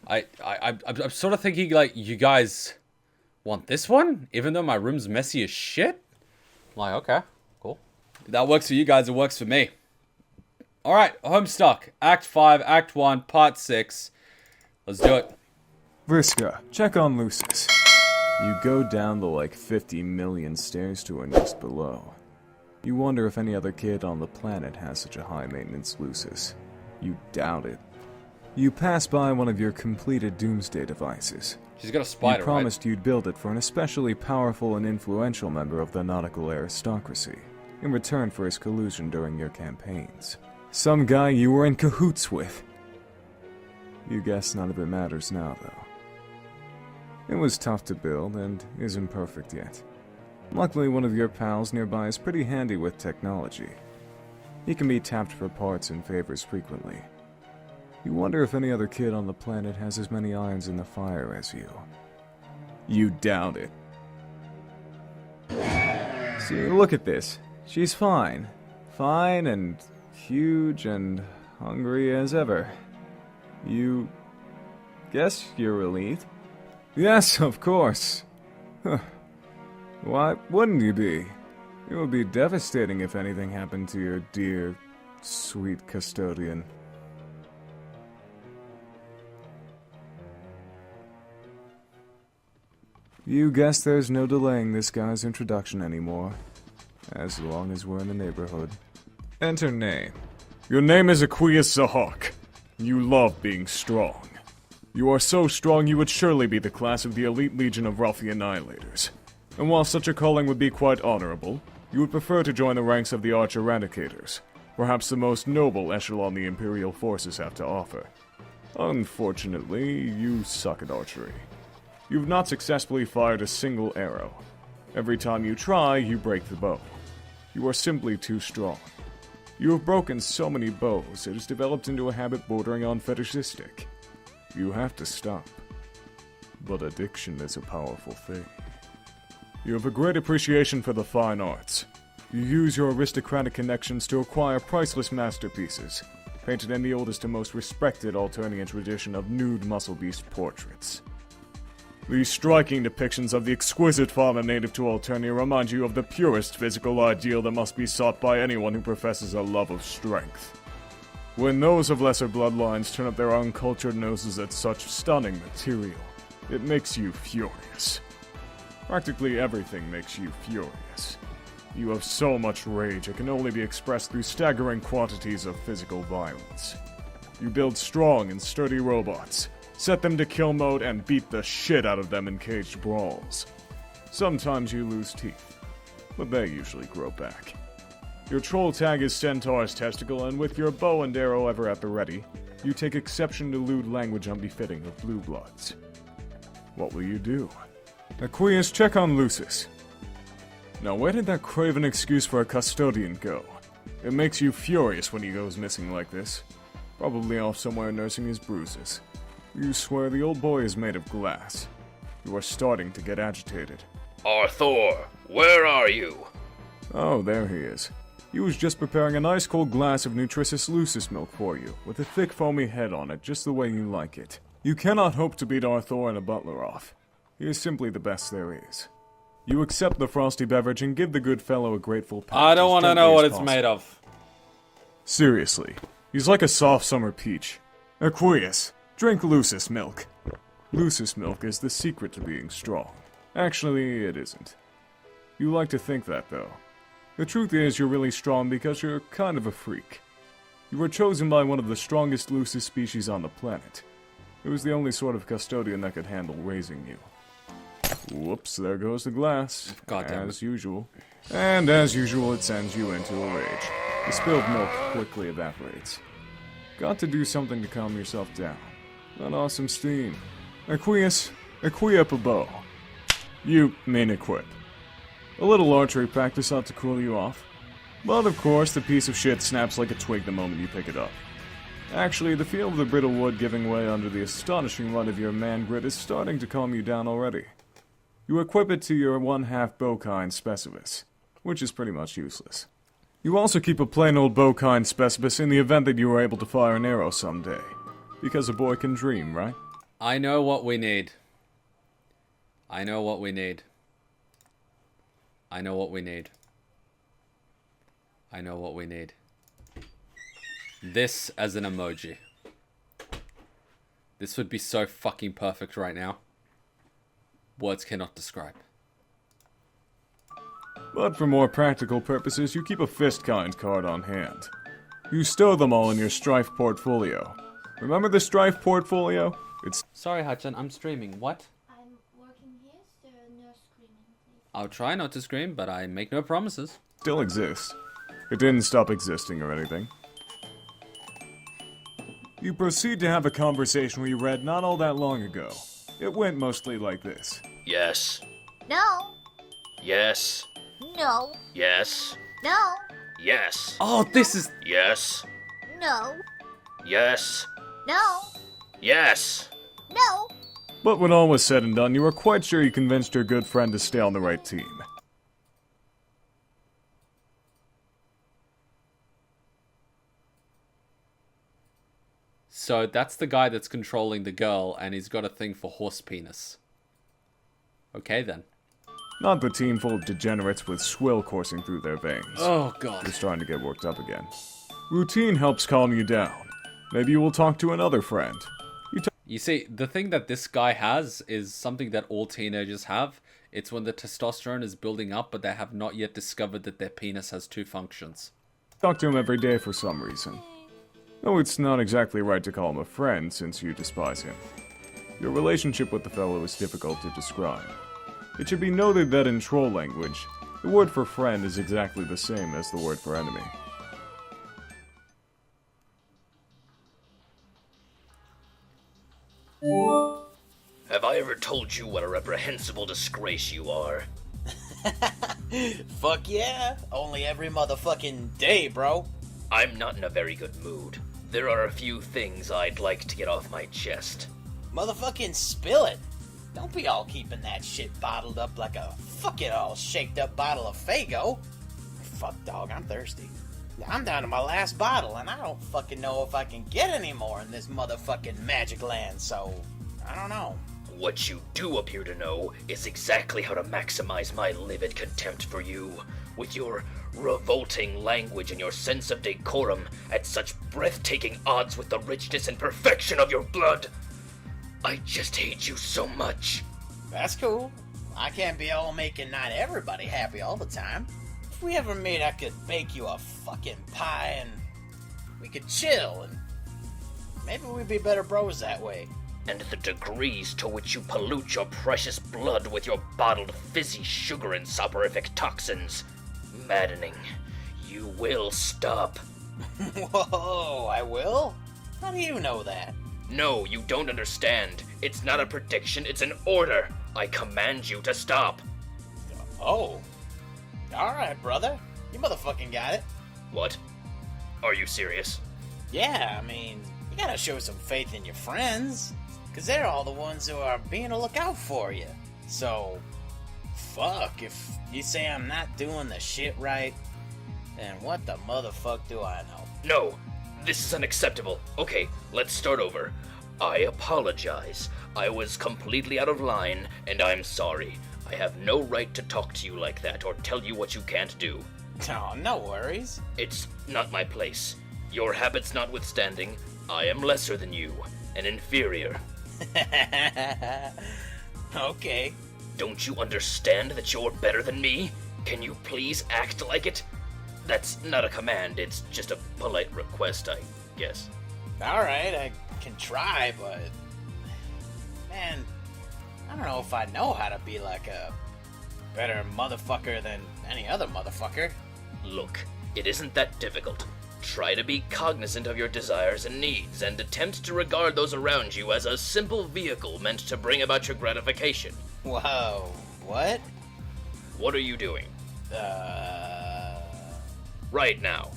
I'm sort of thinking, like, you guys want this one? Even though my room's messy as shit? I'm like, okay, cool. If that works for you guys, it works for me. Alright, Homestuck. Act 5, Act 1, Part 6. Let's do it. Vriska, check on Lucis. You go down the like 50 million stairs to her nest below. You wonder if any other kid on the planet has such a high maintenance Lucis. You doubt it. You pass by one of your completed doomsday devices. She's got a spider, You promised you'd build it for an especially powerful and influential member of the nautical aristocracy, in return for his collusion during your campaigns. Some guy you were in cahoots with. You guess none of it matters now, though. It was tough to build, and isn't perfect yet. Luckily, one of your pals nearby is pretty handy with technology. He can be tapped for parts and favors frequently. You wonder if any other kid on the planet has as many irons in the fire as you. You doubt it. See, look at this. She's fine. Fine and huge and hungry as ever. You guess you're relieved? Yes, of course. Why wouldn't you be? It would be devastating if anything happened to your dear, sweet custodian. You guess there's no delaying this guy's introduction anymore. As long as we're in the neighborhood. Enter name. Your name is Equius the Hawk. You love being strong. You are so strong you would surely be the class of the elite legion of ruffian annihilators. And while such a calling would be quite honorable, you would prefer to join the ranks of the Arch Eradicators, perhaps the most noble echelon the Imperial forces have to offer. Unfortunately, you suck at archery. You've not successfully fired a single arrow. Every time you try, you break the bow. You are simply too strong. You have broken so many bows, it has developed into a habit bordering on fetishistic. You have to stop. But addiction is a powerful thing. You have a great appreciation for the fine arts. You use your aristocratic connections to acquire priceless masterpieces, painted in the oldest and most respected Alternian tradition of nude muscle beast portraits. These striking depictions of the exquisite fauna native to Alternia remind you of the purest physical ideal that must be sought by anyone who professes a love of strength. When those of lesser bloodlines turn up their uncultured noses at such stunning material, it makes you furious. Practically everything makes you furious. You have so much rage it can only be expressed through staggering quantities of physical violence. You build strong and sturdy robots, set them to kill mode, and beat the shit out of them in caged brawls. Sometimes you lose teeth, but they usually grow back. Your troll tag is Centaur's Testicle, and with your bow and arrow ever at the ready, you take exception to lewd language unbefitting of blue bloods. What will you do? Equius, check on Lucis. Now where did that craven excuse for a custodian go? It makes you furious when he goes missing like this. Probably off somewhere nursing his bruises. You swear the old boy is made of glass. You are starting to get agitated. Arthur, where are you? Oh, there he is. He was just preparing a nice cold glass of nutritious Lucis milk for you, with a thick foamy head on it, just the way you like it. You cannot hope to beat Arthur and a butler off. He is simply the best there is. You accept the frosty beverage and give the good fellow a grateful pat. I don't want to know what it's made of. Seriously, he's like a soft summer peach. Equius, drink Lucis milk. Lucis milk is the secret to being strong. Actually, it isn't. You like to think that, though. The truth is, you're really strong because you're kind of a freak. You were chosen by one of the strongest Lucis species on the planet. It was the only sort of custodian that could handle raising you. Whoops, there goes the glass. As usual. And as usual, it sends you into a rage. The spilled milk quickly evaporates. Got to do something to calm yourself down. Let off some steam. Equius, equip a bow. You mean equip. A little archery practice ought to cool you off. But of course, the piece of shit snaps like a twig the moment you pick it up. Actually, the feel of the brittle wood giving way under the astonishing run of your man grit is starting to calm you down already. You equip it to your 1/2 bowkind specibus, which is pretty much useless. You also keep a plain old bowkind specibus in the event that you are able to fire an arrow someday. Because a boy can dream, right? I know what we need. I know what we need. I know what we need. I know what we need. This as an emoji. This would be so fucking perfect right now. Words cannot describe. But for more practical purposes, you keep a fist-kind card on hand. You stow them all in your Strife portfolio. Remember the Strife portfolio? It's... Sorry, Hudson, I'm streaming. What? I'm working here, so no screaming, please. I'll try not to scream, but I make no promises. still exists. It didn't stop existing or anything. You proceed to have a conversation we read not all that long ago. It went mostly like this. Yes. No. Yes. No. Yes. No. Yes. Oh, this is... Yes. No. Yes. No. Yes. No. But when all was said and done, you were quite sure you convinced your good friend to stay on the right team. So that's the guy that's controlling the girl, and he's got a thing for horse penis. Okay, then. Not the team full of degenerates with swill coursing through their veins. Oh, God. Just trying to get worked up again. Routine helps calm you down. Maybe you will talk to another friend. You see, the thing that this guy has is something that all teenagers have. It's when the testosterone is building up, but they have not yet discovered that their penis has two functions. Talk to him every day for some reason. Though it's not exactly right to call him a friend since you despise him. Your relationship with the fellow is difficult to describe. It should be noted that in troll language, the word for friend is exactly the same as the word for enemy. Have I ever told you what a reprehensible disgrace you are? Fuck yeah. Only every motherfucking day, bro. I'm not in a very good mood. There are a few things I'd like to get off my chest. Motherfucking spill it. Don't be all keeping that shit bottled up like a fucking all shaked up bottle of Faygo. Fuck, dog, I'm thirsty. I'm down to my last bottle, and I don't fucking know if I can get any more in this motherfucking magic land, so I don't know. What you do appear to know is exactly how to maximize my livid contempt for you, with your revolting language and your sense of decorum at such breathtaking odds with the richness and perfection of your blood. I just hate you so much. That's cool. I can't be all making not everybody happy all the time. If we ever meet, I could bake you a fucking pie and we could chill and maybe we'd be better bros that way. And the degrees to which you pollute your precious blood with your bottled fizzy sugar and soporific toxins. Maddening. You will stop. Whoa, I will? How do you know that? No, you don't understand. It's not a prediction, it's an order. I command you to stop. Oh. Alright, brother. You motherfucking got it. What? Are you serious? Yeah, I mean, you gotta show some faith in your friends. Cause they're all the ones who are being a lookout for you. So, fuck, if you say I'm not doing the shit right, then what the motherfuck do I know? No, this is unacceptable. Okay, let's start over. I apologize. I was completely out of line, and I'm sorry. I have no right to talk to you like that or tell you what you can't do. Oh, no worries. It's not my place. Your habits notwithstanding, I am lesser than you, an inferior. Okay. Don't you understand that you're better than me? Can you please act like it? That's not a command, it's just a polite request, I guess. Alright, I can try, but... Man, I don't know if I know how to be like a better motherfucker than any other motherfucker. Look, it isn't that difficult. Try to be cognizant of your desires and needs, and attempt to regard those around you as a simple vehicle meant to bring about your gratification. Whoa, what? What are you doing? Right now.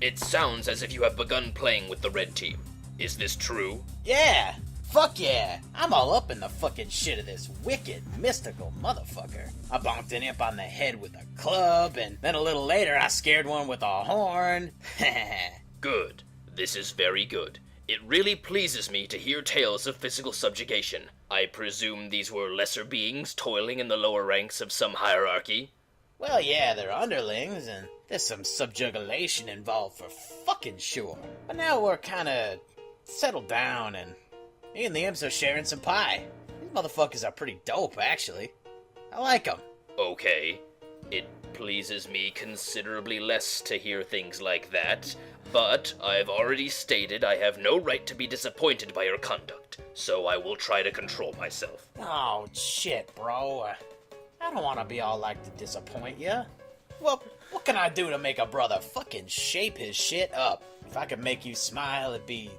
It sounds as if you have begun playing with the red team. Is this true? Yeah! Fuck yeah! I'm all up in the fucking shit of this wicked, mystical motherfucker. I bonked an imp on the head with a club, and then a little later I scared one with a horn. Good. This is very good. It really pleases me to hear tales of physical subjugation. I presume these were lesser beings toiling in the lower ranks of some hierarchy? Well, yeah, they're underlings, and there's some subjugation involved for fucking sure. But now we're kinda settled down, and me and the imps are sharing some pie. These motherfuckers are pretty dope, actually. I like them. Okay. It pleases me considerably less to hear things like that, but I've already stated I have no right to be disappointed by your conduct, so I will try to control myself. Oh, shit, bro. I don't want to be all like to disappoint you. Well, what can I do to make a brother fucking shape his shit up? If I could make you smile, it'd be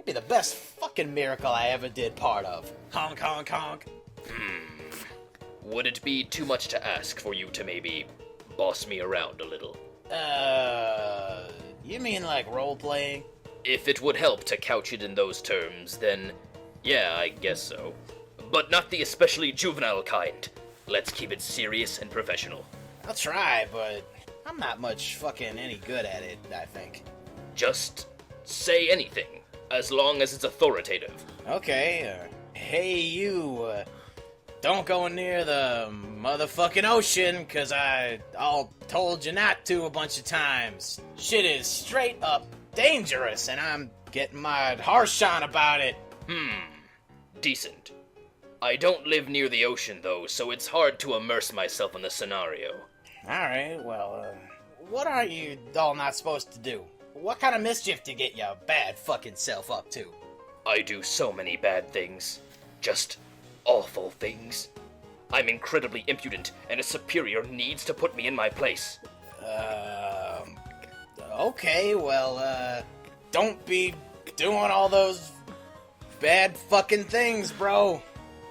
the best fucking miracle I ever did part of. Honk, honk, honk. Would it be too much to ask for you to maybe boss me around a little? You mean like role-playing? If it would help to couch it in those terms, then yeah, I guess so. But not the especially juvenile kind. Let's keep it serious and professional. I'll try, but I'm not much fucking any good at it, I think. Just say anything, as long as it's authoritative. Okay, hey you, don't go near the motherfucking ocean, 'cause I all told you not to a bunch of times. Shit is straight up dangerous, and I'm getting my harsh on about it. Decent. I don't live near the ocean, though, so it's hard to immerse myself in the scenario. Alright, well, what are you all not supposed to do? What kind of mischief to get your bad fucking self up to? I do so many bad things. Just awful things. I'm incredibly impudent, and a superior needs to put me in my place. Okay, well, don't be doing all those bad fucking things, bro.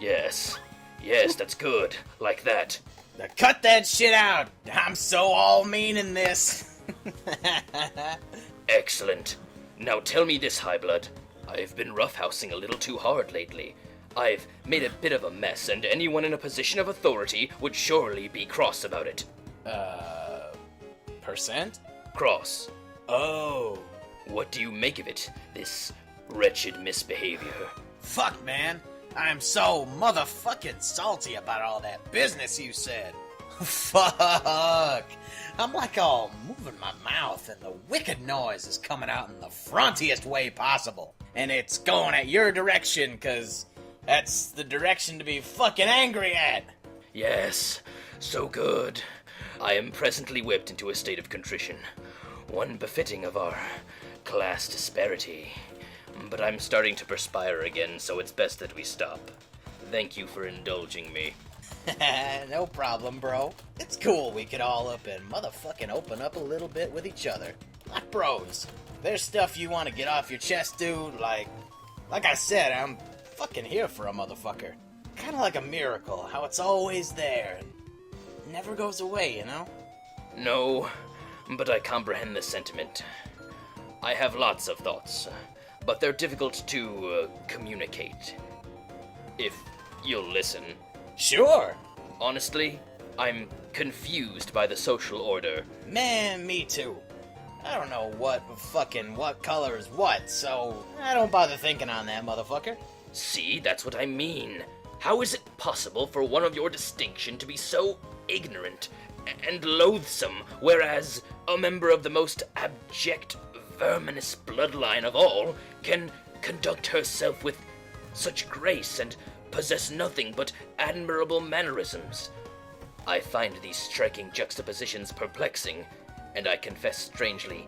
Yes, that's good. Like that. Now cut that shit out. I'm so all mean in this. Excellent. Now tell me this, Highblood. I've been roughhousing a little too hard lately. I've made a bit of a mess, and anyone in a position of authority would surely be cross about it. Percent? Cross. Oh. What do you make of it, this wretched misbehavior? Fuck, man. I'm so motherfucking salty about all that business you said. Fuck. I'm like all moving my mouth, and the wicked noise is coming out in the frontiest way possible. And it's going at your direction, 'cause that's the direction to be fucking angry at. Yes, so good. I am presently whipped into a state of contrition, one befitting of our class disparity. But I'm starting to perspire again, so it's best that we stop. Thank you for indulging me. No problem, bro. It's cool we could all up and motherfucking open up a little bit with each other. Like bros. There's stuff you want to get off your chest, dude, like I said, I'm fucking here for a motherfucker. Kinda like a miracle, how it's always there and never goes away, you know? No, but I comprehend the sentiment. I have lots of thoughts, but they're difficult to communicate. If you'll listen. Sure! Honestly, I'm confused by the social order. Man, me too. I don't know what color is what, so I don't bother thinking on that, motherfucker. See, that's what I mean. How is it possible for one of your distinction to be so ignorant and loathsome, whereas a member of the most abject, verminous bloodline of all can conduct herself with such grace and possess nothing but admirable mannerisms? I find these striking juxtapositions perplexing, and I confess strangely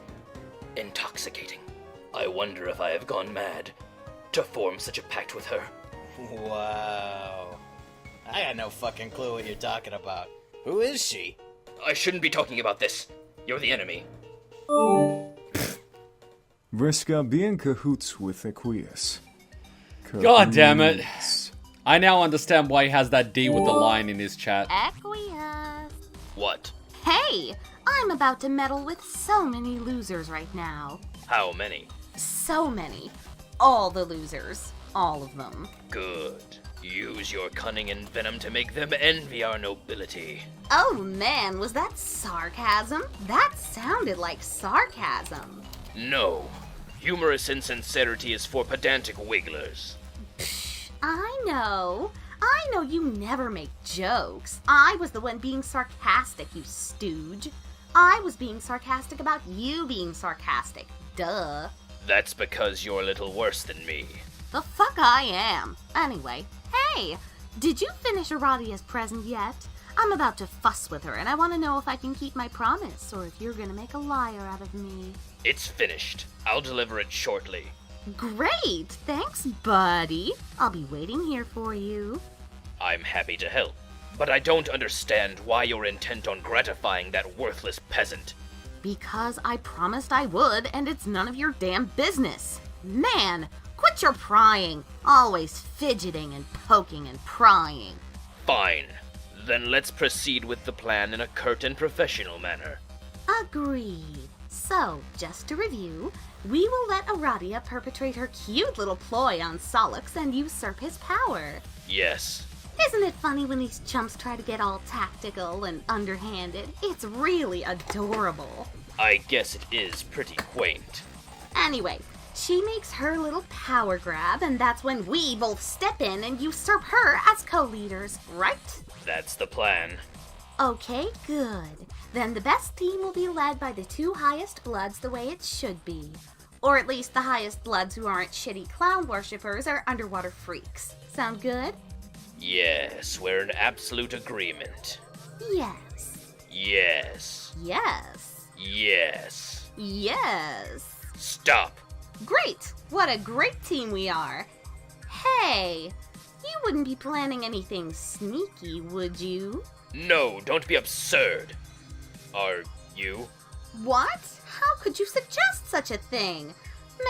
intoxicating. I wonder if I have gone mad to form such a pact with her. Wow. I got no fucking clue what you're talking about. Who is she? I shouldn't be talking about this. You're the enemy. Vriska, be in cahoots with Equius. God damn it. I now understand why he has that D with the line in his chat. Equius. What? Hey, I'm about to meddle with so many losers right now. How many? So many. All the losers. All of them. Good. Use your cunning and venom to make them envy our nobility. Oh man, was that sarcasm? That sounded like sarcasm. No. Humorous insincerity is for pedantic wigglers. I know you never make jokes. I was the one being sarcastic, you stooge. I was being sarcastic about you being sarcastic. Duh. That's because you're a little worse than me. The fuck I am. Anyway, hey, did you finish Aradia's present yet? I'm about to fuss with her, and I want to know if I can keep my promise, or if you're gonna make a liar out of me. It's finished. I'll deliver it shortly. Great! Thanks, buddy. I'll be waiting here for you. I'm happy to help, but I don't understand why you're intent on gratifying that worthless peasant. Because I promised I would, and it's none of your damn business. Man, quit your prying. Always fidgeting and poking and prying. Fine. Then let's proceed with the plan in a curt and professional manner. Agreed. So, just to review, we will let Aradia perpetrate her cute little ploy on Solix and usurp his power. Yes. Isn't it funny when these chumps try to get all tactical and underhanded? It's really adorable. I guess it is pretty quaint. Anyway, she makes her little power grab, and that's when we both step in and usurp her as co-leaders, right? That's the plan. Okay, good. Then the best team will be led by the 2 highest bloods the way it should be. Or at least the highest bloods who aren't shitty clown worshippers or underwater freaks. Sound good? Yes, we're in absolute agreement. Yes. Yes. Yes. Yes. Yes. Stop. Great! What a great team we are. Hey, you wouldn't be planning anything sneaky, would you? No, don't be absurd. Are you? What? How could you suggest such a thing?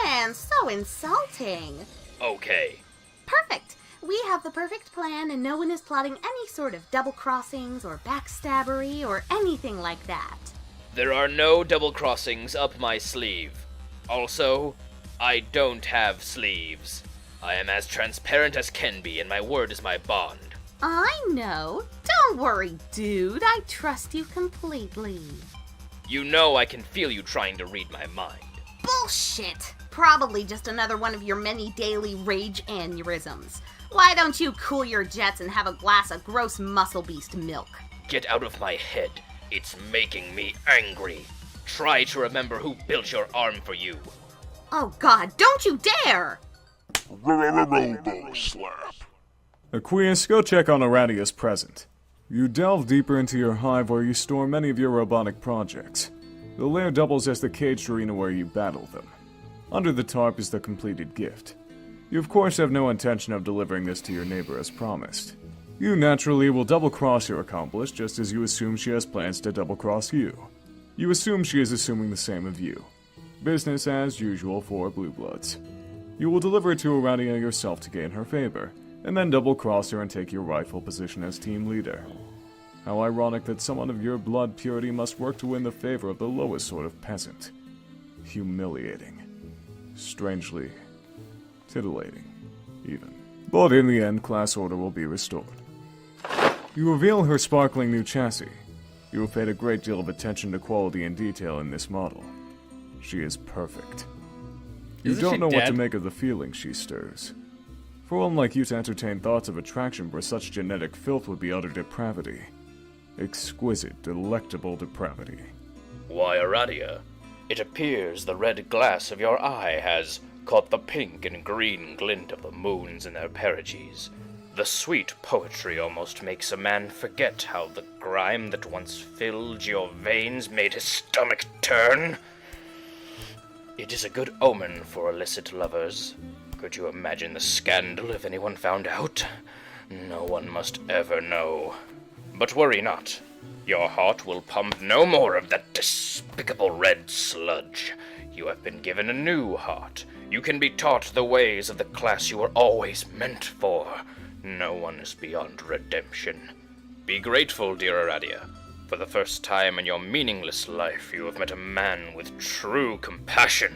Man, so insulting. Okay. Perfect. We have the perfect plan and no one is plotting any sort of double crossings or backstabbery or anything like that. There are no double crossings up my sleeve. Also, I don't have sleeves. I am as transparent as can be, and my word is my bond. I know. Don't worry, dude. I trust you completely. You know I can feel you trying to read my mind. Bullshit! Probably just another one of your many daily rage aneurysms. Why don't you cool your jets and have a glass of gross muscle beast milk? Get out of my head. It's making me angry. Try to remember who built your arm for you. Oh god, don't you dare! Robo slap. Equius, go check on Aradia's present. You delve deeper into your hive where you store many of your robotic projects. The lair doubles as the caged arena where you battle them. Under the tarp is the completed gift. You of course have no intention of delivering this to your neighbor as promised. You naturally will double-cross your accomplice just as you assume she has plans to double-cross you. You assume she is assuming the same of you. Business as usual for Blue Bloods. You will deliver it to Aradia yourself to gain her favor, and then double-cross her and take your rightful position as team leader. How ironic that someone of your blood purity must work to win the favor of the lowest sort of peasant. Humiliating. Strangely titillating, even. But in the end, class order will be restored. You reveal her sparkling new chassis. You have paid a great deal of attention to quality and detail in this model. She is perfect. You Isn't don't she know what to dead? make of the feelings she stirs. For one like you to entertain thoughts of attraction where such genetic filth would be utter depravity. Exquisite, delectable depravity. Why, Aradia, it appears the red glass of your eye has caught the pink and green glint of the moons in their perigees. The sweet poetry almost makes a man forget how the grime that once filled your veins made his stomach turn. It is a good omen for illicit lovers. Could you imagine the scandal if anyone found out? No one must ever know. But worry not. Your heart will pump no more of that despicable red sludge. You have been given a new heart. You can be taught the ways of the class you were always meant for. No one is beyond redemption. Be grateful, dear Aradia. For the first time in your meaningless life, you have met a man with true compassion.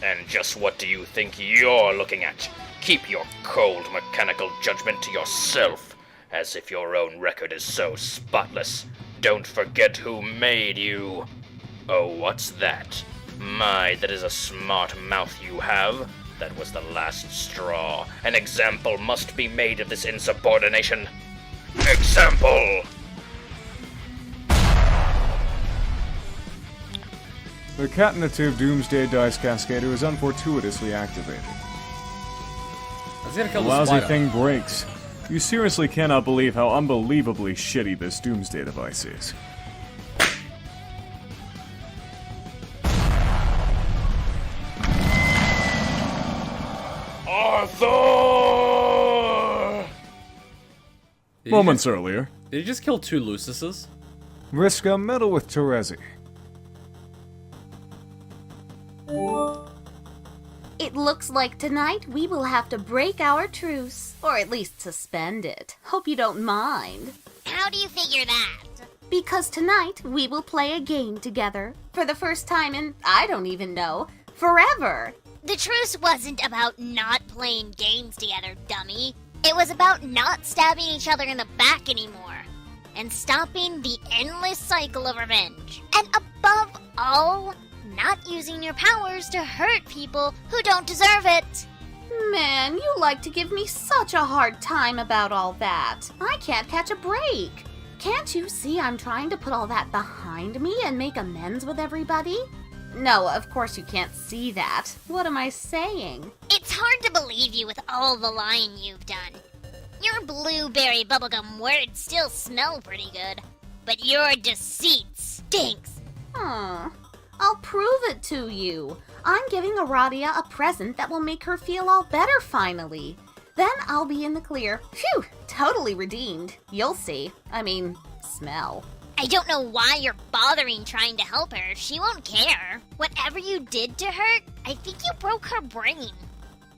And just what do you think you're looking at? Keep your cold, mechanical judgment to yourself, as if your own record is so spotless. Don't forget who made you. Oh, what's that? My, that is a smart mouth you have. That was the last straw. An example must be made of this insubordination. Example! The Catinative Doomsday Dice Cascader is unfortuitously activated. He's gonna kill The the lousy spider. thing breaks. You seriously cannot believe how unbelievably shitty this Doomsday device is. Arthur! Moments earlier, Did he just kill 2 Luciuses? Vriska meddle with Terezi. It looks like tonight we will have to break our truce, or at least suspend it. Hope you don't mind. How do you figure that? Because tonight we will play a game together. For the first time in, I don't even know, forever. The truce wasn't about not playing games together, dummy. It was about not stabbing each other in the back anymore. And stopping the endless cycle of revenge. And above all, not using your powers to hurt people who don't deserve it. Man, you like to give me such a hard time about all that. I can't catch a break. Can't you see I'm trying to put all that behind me and make amends with everybody? No, of course you can't see that. What am I saying? It's hard to believe you with all the lying you've done. Your blueberry bubblegum words still smell pretty good, but your deceit stinks. I'll prove it to you. I'm giving Aradia a present that will make her feel all better finally. Then I'll be in the clear. Phew, totally redeemed. You'll see. I mean, smell. I don't know why you're bothering trying to help her. She won't care. Whatever you did to her, I think you broke her brain.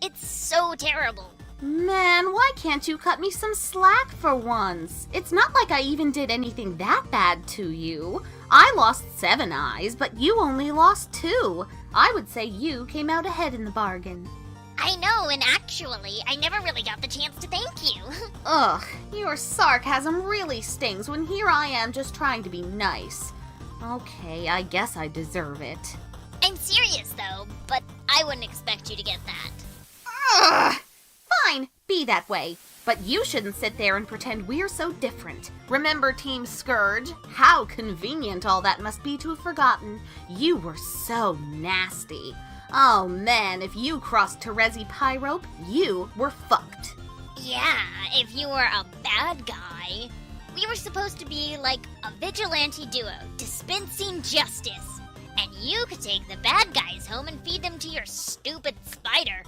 It's so terrible. Man, why can't you cut me some slack for once? It's not like I even did anything that bad to you. I lost 7 eyes, but you only lost 2. I would say you came out ahead in the bargain. I know, and actually, I never really got the chance to thank you. Ugh, your sarcasm really stings when here I am just trying to be nice. Okay, I guess I deserve it. I'm serious, though, but I wouldn't expect you to get that. Ugh! Fine, be that way. But you shouldn't sit there and pretend we're so different. Remember Team Scourge? How convenient all that must be to have forgotten. You were so nasty. Oh man, if you crossed Terezi Pyrope, you were fucked. Yeah, if you were a bad guy. We were supposed to be like a vigilante duo, dispensing justice. And you could take the bad guys home and feed them to your stupid spider.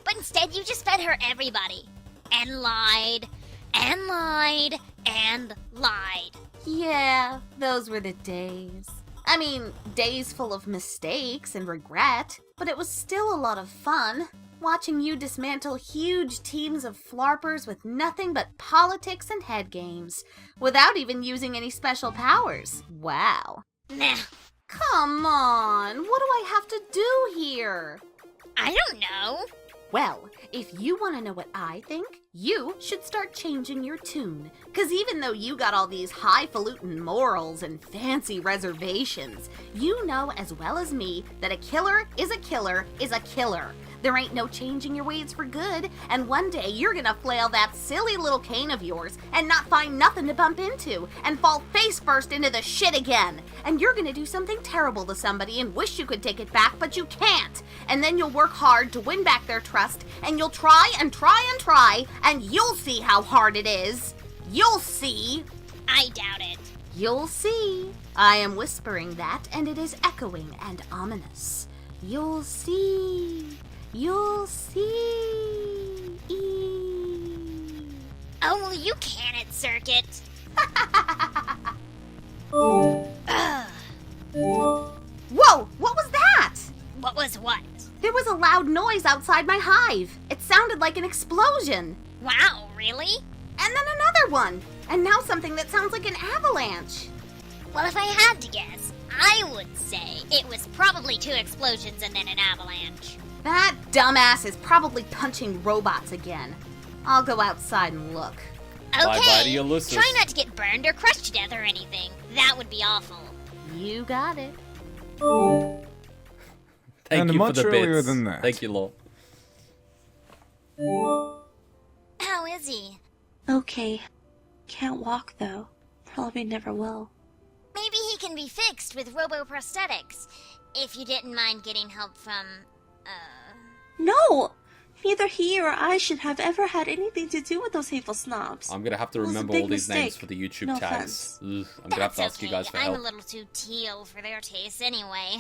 But instead you just fed her everybody. And lied, and lied, and lied. Yeah, those were the days. I mean, days full of mistakes and regret, but it was still a lot of fun. Watching you dismantle huge teams of flarpers with nothing but politics and head games, without even using any special powers. Wow. Nah, Come on, what do I have to do here? I don't know. Well, if you want to know what I think, you should start changing your tune. 'Cause even though you got all these highfalutin morals and fancy reservations, you know as well as me that a killer is a killer is a killer. There ain't no changing your ways for good, and one day you're gonna flail that silly little cane of yours and not find nothing to bump into and fall face first into the shit again. And you're gonna do something terrible to somebody and wish you could take it back, but you can't. And then you'll work hard to win back their trust, and you'll try and try and try, and you'll see how hard it is. You'll see. I doubt it. You'll see. I am whispering that, and it is echoing and ominous. You'll see. You'll see. Oh, well, you can at Circuit. Ugh. Whoa! What was that? What was what? There was a loud noise outside my hive. It sounded like an explosion. Wow, really? And then another one. And now something that sounds like an avalanche. Well, if I had to guess, I would say it was probably 2 explosions and then an avalanche. That dumbass is probably punching robots again. I'll go outside and look. Okay, Bye-bye to your Ulysses. try not to get burned or crushed to death or anything. That would be awful. You got it. Thank And you much for the earlier bits. than that. Thank you, lol. How is he? Okay. Can't walk, though. Probably never will. Maybe he can be fixed with robo-prosthetics. If you didn't mind getting help from, No! Neither he or I should have ever had anything to do with those hateful snobs. I'm gonna have to It was a remember big all these names mistake. for the YouTube No tags. Ugh, I'm gonna have That's to ask okay. you guys for I'm help. a little too teal for their taste anyway.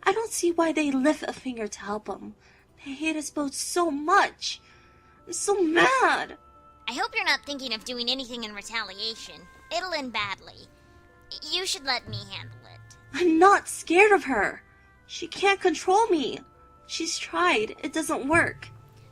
I don't see why they lift a finger to help them. They hate us both so much. I'm so mad. I hope you're not thinking of doing anything in retaliation. It'll end badly. You should let me handle it. I'm not scared of her. She can't control me. She's tried. It doesn't work.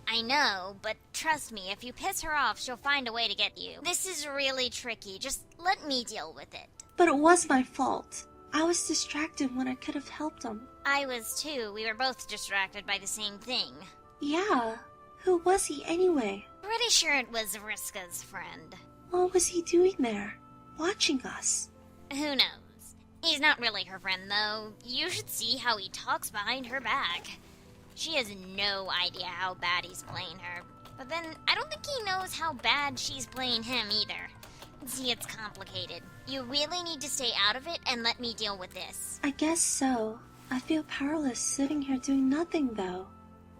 I know, but trust me, if you piss her off, she'll find a way to get you. This is really tricky. Just let me deal with it. But it was my fault. I was distracted when I could have helped him. I was too. We were both distracted by the same thing. Yeah. Who was he anyway? Pretty sure it was Vriska's friend. What was he doing there? Watching us? Who knows? He's not really her friend, though. You should see how he talks behind her back. She has no idea how bad he's playing her. But then, I don't think he knows how bad she's playing him either. See, it's complicated. You really need to stay out of it and let me deal with this. I guess so. I feel powerless sitting here doing nothing, though.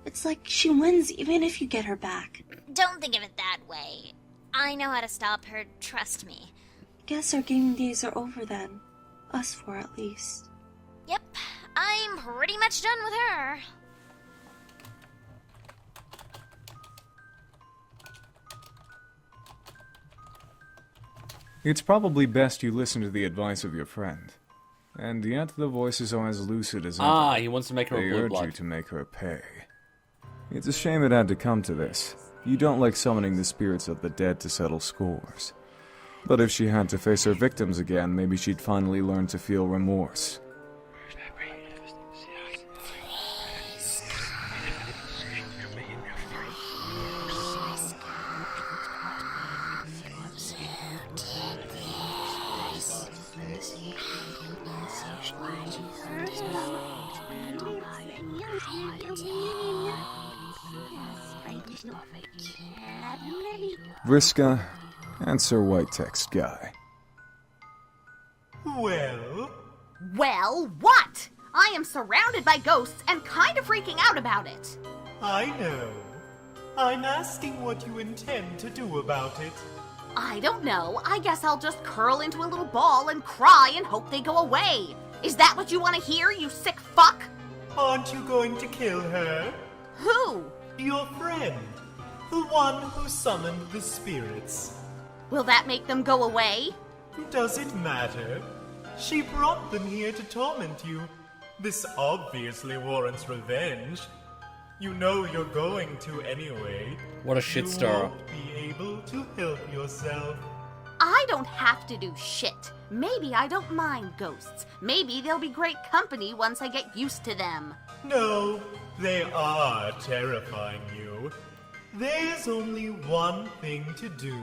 It's like she wins even if you get her back. Don't think of it that way. I know how to stop her, trust me. Guess our gaming days are over then. Us four at least. Yep, I'm pretty much done with her. It's probably best you listen to the advice of your friend. And yet the voices are as lucid as ever. Ah, he wants to make her They a blue urge you blood. to make her pay. It's a shame it had to come to this. You don't like summoning the spirits of the dead to settle scores. But if she had to face her victims again, maybe she'd finally learn to feel remorse. Vriska and Sir White Text Guy. Well? Well, what? I am surrounded by ghosts and kind of freaking out about it. I know. I'm asking what you intend to do about it. I don't know. I guess I'll just curl into a little ball and cry and hope they go away. Is that what you want to hear, you sick fuck? Aren't you going to kill her? Who? Your friend. The one who summoned the spirits. Will that make them go away? Does it matter? She brought them here to torment you. This obviously warrants revenge. You know you're going to anyway. What a shit You stirrer. won't be able to help yourself. I don't have to do shit. Maybe I don't mind ghosts. Maybe they'll be great company once I get used to them. No, they are terrifying you. There's only one thing to do.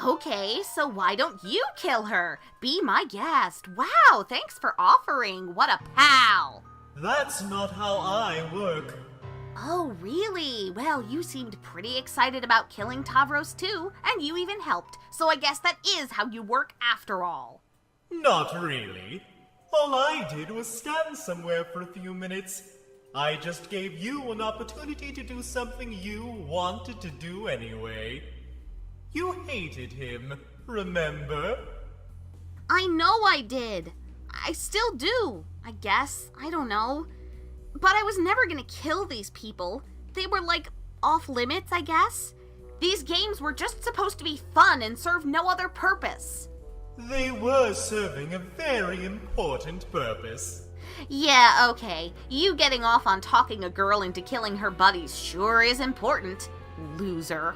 Okay, so why don't you kill her? Be my guest. Wow, thanks for offering. What a pal. That's not how I work. Oh, really? Well, you seemed pretty excited about killing Tavros too, and you even helped. So I guess that is how you work after all. Not really. All I did was stand somewhere for a few minutes. I just gave you an opportunity to do something you wanted to do anyway. You hated him, remember? I know I did. I still do, I guess. I don't know. But I was never gonna kill these people. They were like off limits, I guess. These games were just supposed to be fun and serve no other purpose. They were serving a very important purpose. Yeah, okay. You getting off on talking a girl into killing her buddies sure is important. Loser.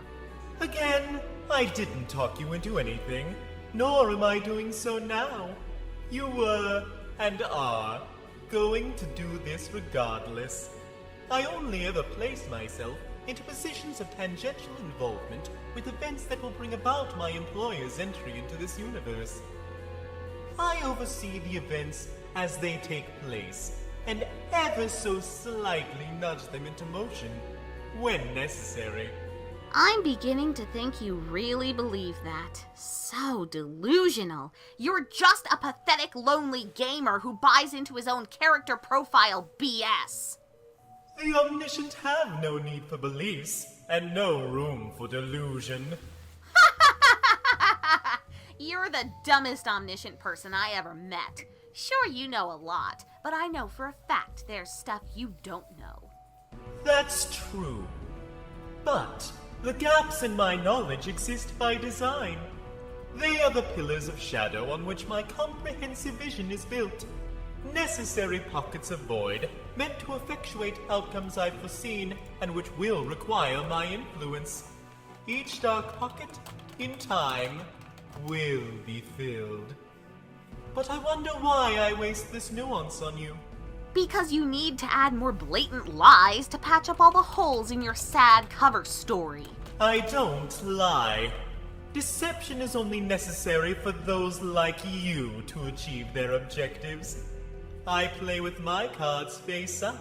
Again, I didn't talk you into anything, nor am I doing so now. You were, and are, going to do this regardless. I only ever place myself into positions of tangential involvement with events that will bring about my employer's entry into this universe. I oversee the events as they take place, and ever so slightly nudge them into motion when necessary. I'm beginning to think you really believe that. So delusional. You're just a pathetic, lonely gamer who buys into his own character profile BS. The omniscient have no need for beliefs, and no room for delusion. You're the dumbest omniscient person I ever met. Sure, you know a lot, but I know for a fact there's stuff you don't know. That's true. But the gaps in my knowledge exist by design. They are the pillars of shadow on which my comprehensive vision is built. Necessary pockets of void, meant to effectuate outcomes I've foreseen, and which will require my influence. Each dark pocket, in time, will be filled. But I wonder why I waste this nuance on you. Because you need to add more blatant lies to patch up all the holes in your sad cover story. I don't lie. Deception is only necessary for those like you to achieve their objectives. I play with my cards face up.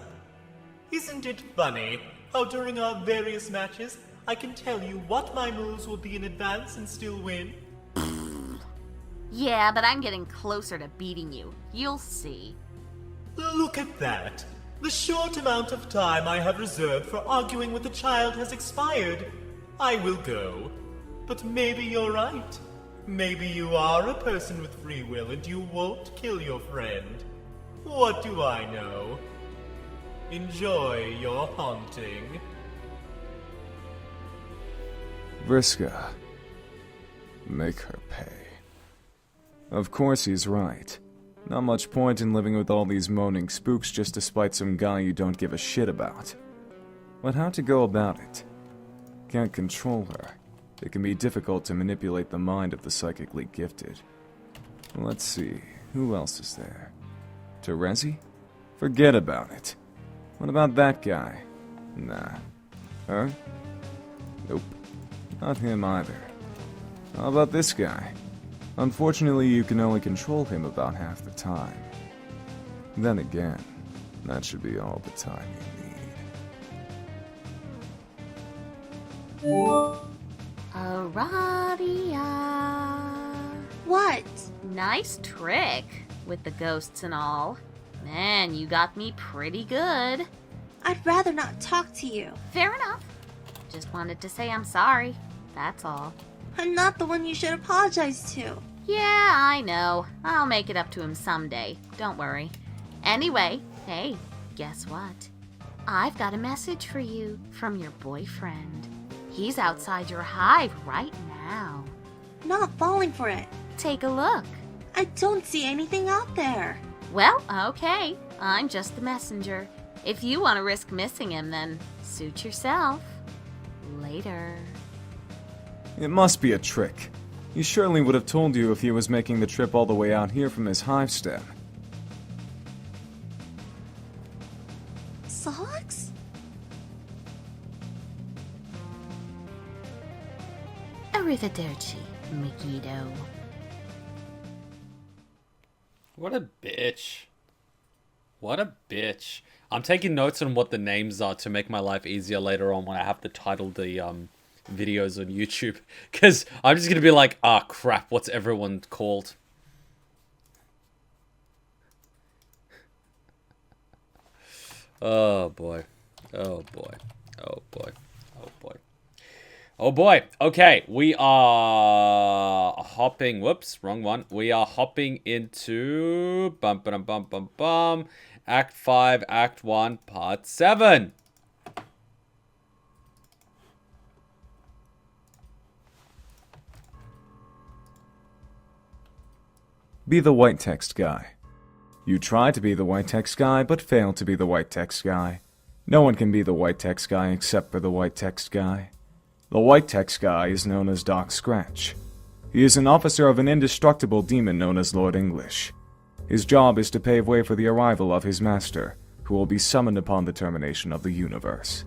Isn't it funny how during our various matches I can tell you what my moves will be in advance and still win? Yeah, but I'm getting closer to beating you. You'll see. Look at that. The short amount of time I have reserved for arguing with a child has expired. I will go. But maybe you're right. Maybe you are a person with free will and you won't kill your friend. What do I know? Enjoy your haunting. Vriska. Make her pay. Of course he's right. Not much point in living with all these moaning spooks just to spite some guy you don't give a shit about. But how to go about it? Can't control her. It can be difficult to manipulate the mind of the psychically gifted. Let's see, who else is there? Terezi? Forget about it. What about that guy? Nah. Her? Nope. Not him either. How about this guy? Unfortunately, you can only control him about half the time. Then again, that should be all the time you need. Aradia. What? Nice trick, with the ghosts and all. Man, you got me pretty good. I'd rather not talk to you. Fair enough. Just wanted to say I'm sorry. That's all. I'm not the one you should apologize to. Yeah, I know. I'll make it up to him someday. Don't worry. Anyway, hey, guess what? I've got a message for you from your boyfriend. He's outside your hive right now. Not falling for it. Take a look. I don't see anything out there. Well, okay. I'm just the messenger. If you want to risk missing him, then suit yourself. Later. It must be a trick. He surely would have told you if he was making the trip all the way out here from his hive stem. Socks? Arrivederci, Mikito. What a bitch. What a bitch. I'm taking notes on what the names are to make my life easier later on when I have to title the videos on YouTube. Because I'm just going to be like, ah, crap, what's everyone called? Oh, boy. Oh, boy. Oh, boy. Oh, boy. Oh, boy. Okay, we are hopping... Whoops, wrong one. We are hopping into... Bum, Act 5, Act 1, Part 7. Be the white text guy. You try to be the white text guy, but fail to be the white text guy. No one can be the white text guy except for the white text guy. The white text guy is known as Doc Scratch. He is an officer of an indestructible demon known as Lord English. His job is to pave way for the arrival of his master, who will be summoned upon the termination of the universe.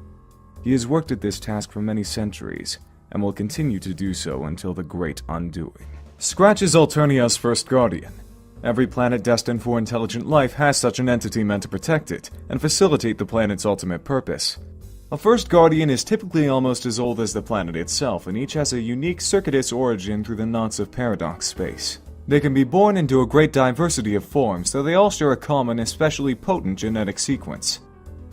He has worked at this task for many centuries, and will continue to do so until the Great Undoing. Scratch is Alternia's first guardian. Every planet destined for intelligent life has such an entity meant to protect it and facilitate the planet's ultimate purpose. A first guardian is typically almost as old as the planet itself, and each has a unique circuitous origin through the knots of paradox space. They can be born into a great diversity of forms, though they all share a common, especially potent genetic sequence.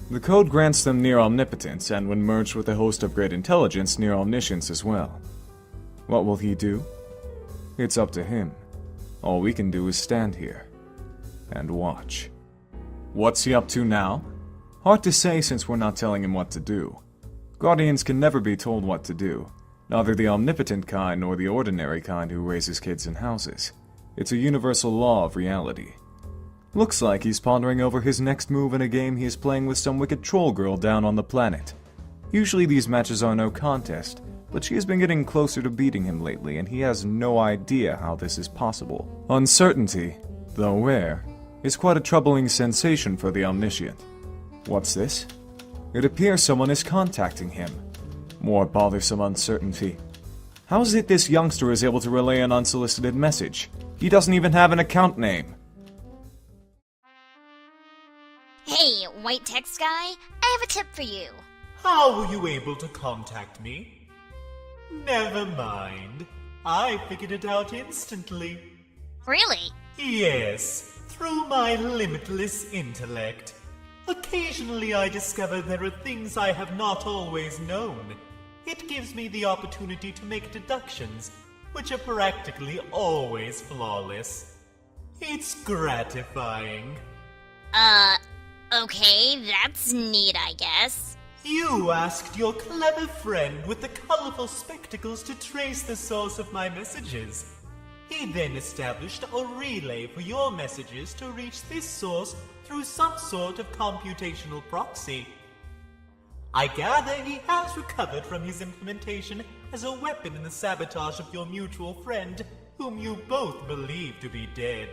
The code grants them near omnipotence, and when merged with a host of great intelligence, near omniscience as well. What will he do? It's up to him. All we can do is stand here and watch. What's he up to now? Hard to say since we're not telling him what to do. Guardians can never be told what to do, neither the omnipotent kind nor the ordinary kind who raises kids in houses. It's a universal law of reality. Looks like he's pondering over his next move in a game he is playing with some wicked troll girl down on the planet. Usually these matches are no contest, but she has been getting closer to beating him lately, and he has no idea how this is possible. Uncertainty, though rare, is quite a troubling sensation for the omniscient. What's this? It appears someone is contacting him. More bothersome uncertainty. How is it this youngster is able to relay an unsolicited message? He doesn't even have an account name. Hey, white text guy, I have a tip for you. How were you able to contact me? Never mind. I figured it out instantly. Really? Yes, through my limitless intellect. Occasionally I discover there are things I have not always known. It gives me the opportunity to make deductions, which are practically always flawless. It's gratifying. Okay, that's neat, I guess. You asked your clever friend with the colorful spectacles to trace the source of my messages. He then established a relay for your messages to reach this source through some sort of computational proxy. I gather he has recovered from his implementation as a weapon in the sabotage of your mutual friend, whom you both believe to be dead.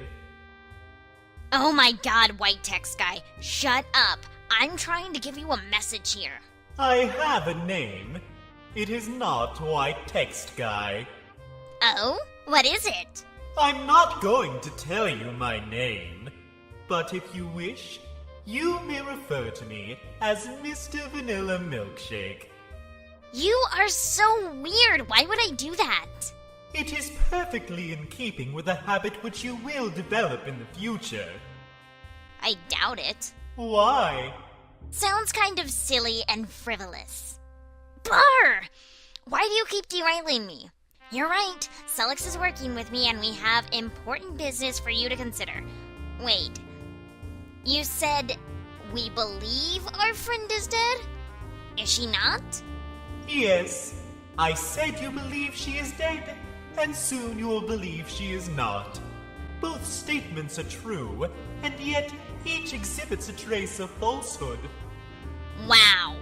Oh my god, white text guy, shut up. I'm trying to give you a message here. I have a name. It is not White Text Guy. Oh? What is it? I'm not going to tell you my name, but if you wish, you may refer to me as Mr. Vanilla Milkshake. You are so weird. Why would I do that? It is perfectly in keeping with a habit which you will develop in the future. I doubt it. Why? Sounds kind of silly and frivolous. Brr! Why do you keep derailing me? You're right, Celix is working with me and we have important business for you to consider. Wait, you said we believe our friend is dead? Is she not? Yes, I said you believe she is dead, and soon you will believe she is not. Both statements are true, and yet each exhibits a trace of falsehood. Wow.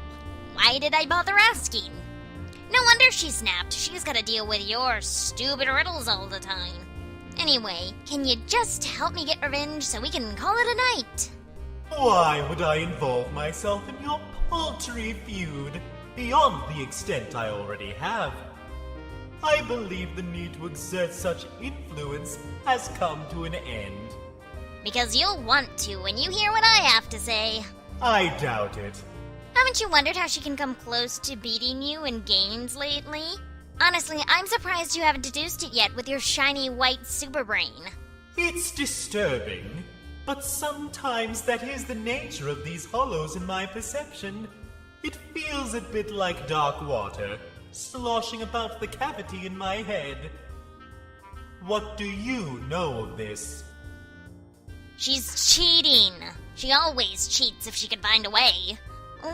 Why did I bother asking? No wonder she snapped. She's gotta deal with your stupid riddles all the time. Anyway, can you just help me get revenge so we can call it a night? Why would I involve myself in your paltry feud beyond the extent I already have? I believe the need to exert such influence has come to an end. Because you'll want to when you hear what I have to say. I doubt it. Haven't you wondered how she can come close to beating you in games lately? Honestly, I'm surprised you haven't deduced it yet with your shiny white super brain. It's disturbing, but sometimes that is the nature of these hollows in my perception. It feels a bit like dark water, sloshing about the cavity in my head. What do you know of this? She's cheating. She always cheats if she can find a way.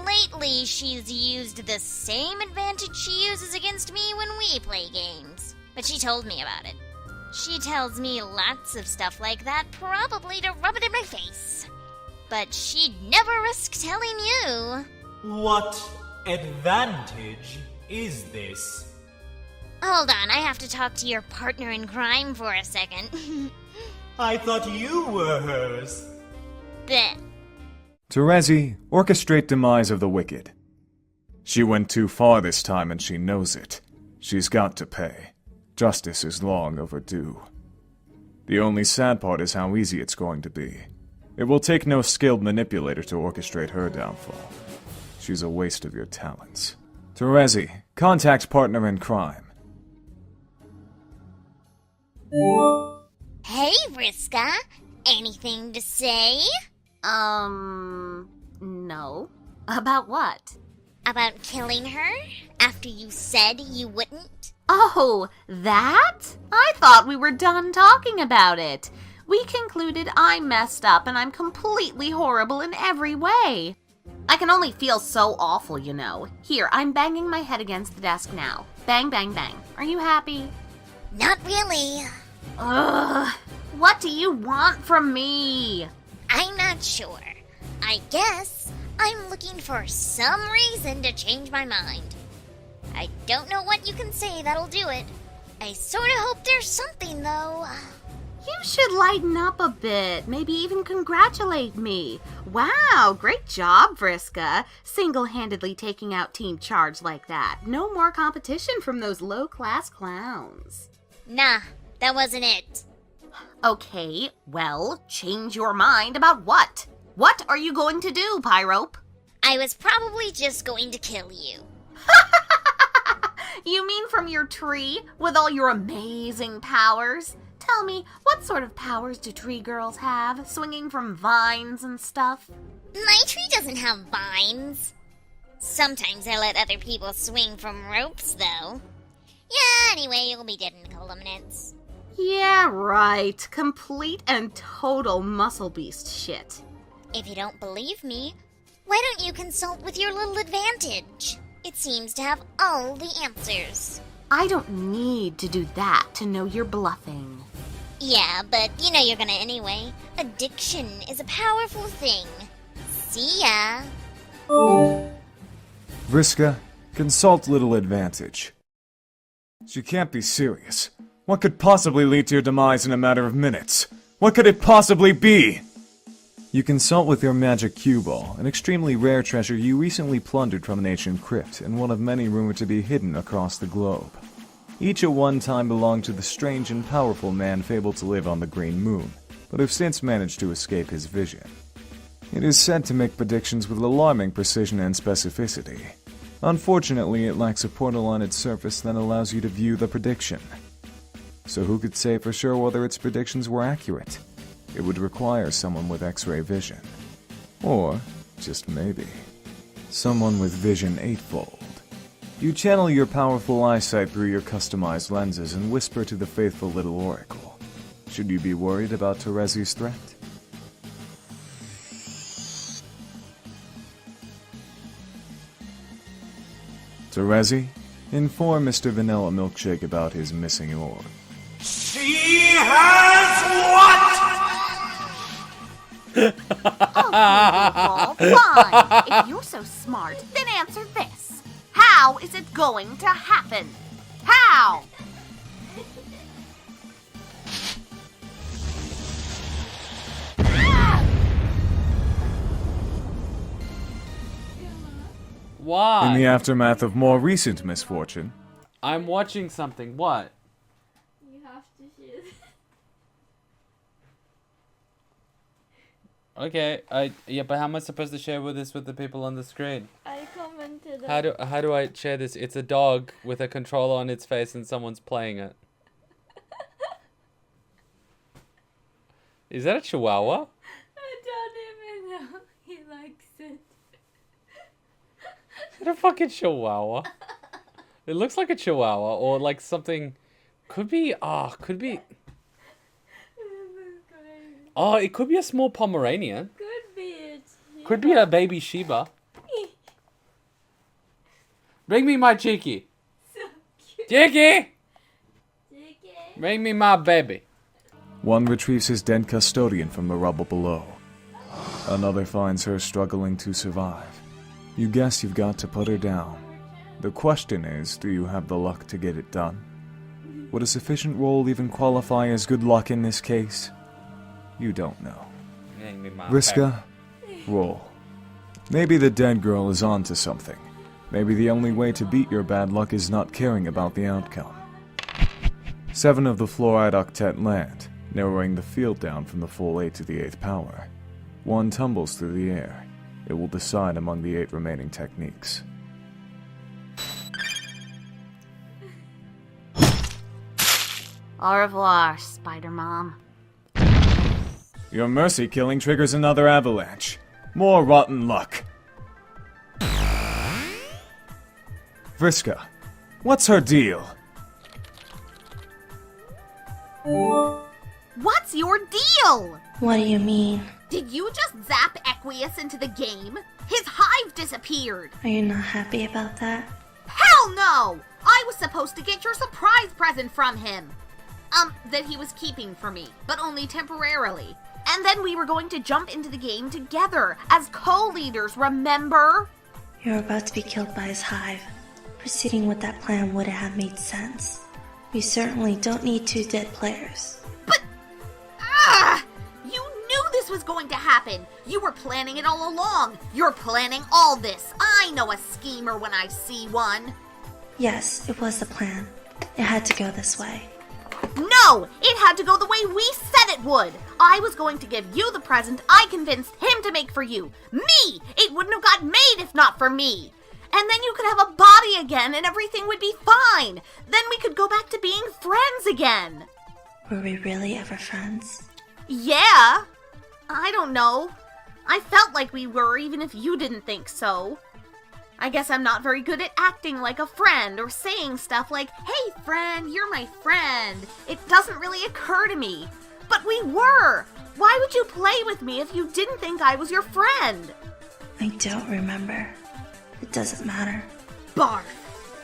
Lately, she's used the same advantage she uses against me when we play games. But she told me about it. She tells me lots of stuff like that, probably to rub it in my face. But she'd never risk telling you. What advantage is this? Hold on, I have to talk to your partner in crime for a second. I thought you were hers. Bleh. Terezi, orchestrate demise of the wicked. She went too far this time and she knows it. She's got to pay. Justice is long overdue. The only sad part is how easy it's going to be. It will take no skilled manipulator to orchestrate her downfall. She's a waste of your talents. Terezi, contact partner in crime. Hey, Vriska. Anything to say? No. About what? About killing her after you said you wouldn't? Oh, that? I thought we were done talking about it. We concluded I messed up and I'm completely horrible in every way. I can only feel so awful, you know. Here, I'm banging my head against the desk now. Bang, bang, bang. Are you happy? Not really. Ugh. What do you want from me? I'm not sure. I guess I'm looking for some reason to change my mind. I don't know what you can say that'll do it. I sort of hope there's something, though. You should lighten up a bit. Maybe even congratulate me. Wow, great job, Vriska. Single-handedly taking out Team Charge like that. No more competition from those low-class clowns. Nah, that wasn't it. Okay, well, change your mind about what? What are you going to do, Pyrope? I was probably just going to kill you. You mean from your tree, with all your amazing powers? Tell me, what sort of powers do tree girls have, swinging from vines and stuff? My tree doesn't have vines. Sometimes I let other people swing from ropes, though. Yeah, anyway, you'll be dead in a couple of minutes. Yeah, right. Complete and total muscle beast shit. If you don't believe me, why don't you consult with your little advantage? It seems to have all the answers. I don't need to do that to know you're bluffing. Yeah, but you know you're gonna anyway. Addiction is a powerful thing. See ya. Vriska, consult little advantage. She can't be serious. What could possibly lead to your demise in a matter of minutes? What could it possibly be? You consult with your magic cue ball, an extremely rare treasure you recently plundered from an ancient crypt, and one of many rumored to be hidden across the globe. Each at one time belonged to the strange and powerful man fabled to live on the Green Moon, but have since managed to escape his vision. It is said to make predictions with alarming precision and specificity. Unfortunately, it lacks a portal on its surface that allows you to view the prediction. So who could say for sure whether its predictions were accurate? It would require someone with X-ray vision. Or, just maybe, someone with vision eightfold. You channel your powerful eyesight through your customized lenses and whisper to the faithful little oracle. Should you be worried about Terezi's threat? Terezi, inform Mr. Vanilla Milkshake about his missing orb. She has what? Oh, fine. If you're so smart, then answer this. How is it going to happen? How? Why? In the aftermath of more recent misfortune. I'm watching something. What? You have to shoot. Okay, yeah, but how am I supposed to share with this with the people on the screen? I commented. How do I share this? It's a dog with a controller on its face and someone's playing it. Is that a chihuahua? I don't even know. He likes it. Is it a fucking chihuahua? It looks like a chihuahua or like something. Could be. Could be. Oh, it could be a small Pomeranian. Could be it. Could be a baby Shiba. Bring me my Cheeky. So cute. Cheeky! Cheeky. Bring me my baby. One retrieves his dead custodian from the rubble below. Another finds her struggling to survive. You guess you've got to put her down. The question is, do you have the luck to get it done? Would a sufficient roll even qualify as good luck in this case? You don't know. Bring me my Vriska, roll. Maybe the dead girl is onto something. Maybe the only way to beat your bad luck is not caring about the outcome. 7 of the fluoride octet land. narrowing the field down from the full 8 to the 8th power. One tumbles through the air. It will decide among the 8 remaining techniques. Au revoir, Spider Mom. Your mercy killing triggers another avalanche. More rotten luck. Vriska, what's her deal? What's your deal? What do you mean? Did you just zap Equius into the game? His hive disappeared. Are you not happy about that? Hell no! I was supposed to get your surprise present from him. That he was keeping for me, but only temporarily. And then we were going to jump into the game together as co-leaders, remember? You're about to be killed by his hive. Proceeding with that plan wouldn't have made sense. We certainly don't need 2 dead players. But, you knew this was going to happen. You were planning it all along. You're planning all this. I know a schemer when I see one. Yes, it was the plan. It had to go this way. No! It had to go the way we said it would! I was going to give you the present I convinced him to make for you. Me! It wouldn't have got made if not for me! And then you could have a body again and everything would be fine! Then we could go back to being friends again! Were we really ever friends? Yeah! I don't know. I felt like we were even if you didn't think so. I guess I'm not very good at acting like a friend or saying stuff like, hey friend, you're my friend. It doesn't really occur to me. But we were! Why would you play with me if you didn't think I was your friend? I don't remember. It doesn't matter. Barf!